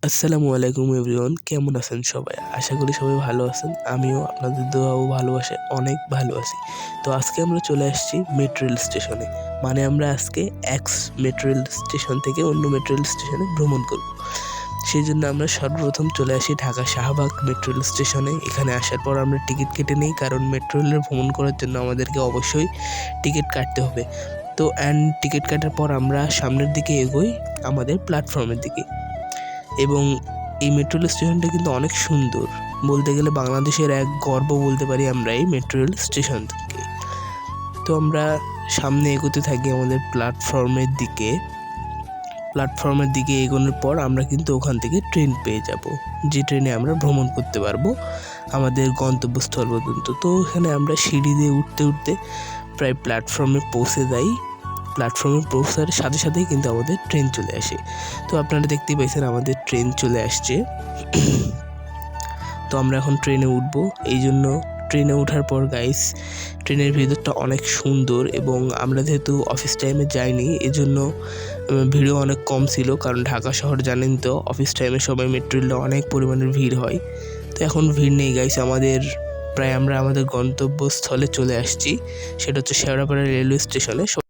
আসসালামু আলাইকুম এভরিওয়ান, কেমন আছেন সবাই? আশা করি সবাই ভালো আছেন। আমিও আপনাদের দোয়া ও ভালোবাসায় অনেক ভালো আছি। তো আজকে আমরা চলে আসছি মেট্রো রেল স্টেশনে। মানে আমরা আজকে এক্স মেট্রো রেল স্টেশন থেকে অন্য মেট্রো রেল স্টেশনে ভ্রমণ করব। সেই জন্য আমরা সর্বপ্রথম চলে আসি ঢাকা শাহবাগ মেট্রো রেল স্টেশনে। এখানে আসার পর আমরা টিকিট কেটে নিই, কারণ মেট্রো রেলে ভ্রমণ করার জন্য আমাদেরকে অবশ্যই টিকিট কাটতে হবে। তো টিকিট কাটার পর আমরা সামনের দিকে এগোই আমাদের প্ল্যাটফর্মের দিকে। এবং এই মেট্রো রেল স্টেশনটা কিন্তু অনেক সুন্দর, বলতে গেলে বাংলাদেশের এক গর্ব বলতে পারি আমরা এই মেট্রো রেল স্টেশন থেকে। তো আমরা সামনে এগোতে থাকি আমাদের প্ল্যাটফর্মের দিকে এগোনোর পর আমরা কিন্তু ওখান থেকে ট্রেন পেয়ে যাব, যে ট্রেনে আমরা ভ্রমণ করতে পারবো আমাদের গন্তব্যস্থল পর্যন্ত। তো এখানে আমরা সিঁড়ি দিয়ে উঠতে উঠতে প্রায় প্ল্যাটফর্মে পৌঁছে যাই। প্ল্যাটফর্মে পৌঁছার সাথে সাথেই কিন্তু আমাদের ট্রেন চলে আসে। তো আপনারা দেখতেই পাইছেন আমাদের ট্রেন চলে আসছে। তো আমরা এখন ট্রেনে উঠবো। এই জন্য ট্রেনে ওঠার পর গাইস, ট্রেনের ভিতরটা অনেক সুন্দর, এবং আমরা যেহেতু অফিস টাইমে যাইনি এজন্য ভিড়ও অনেক কম ছিল, কারণ ঢাকা শহর জানেন তো অফিস টাইমে সবাই মেট্রো রেলে অনেক পরিমাণের ভিড় হয়। তো এখন ভিড় নেই গাইস, আমরা আমাদের গন্তব্যস্থলে চলে আসছি, সেটা হচ্ছে শেওড়াপাড়া রেলওয়ে স্টেশনে।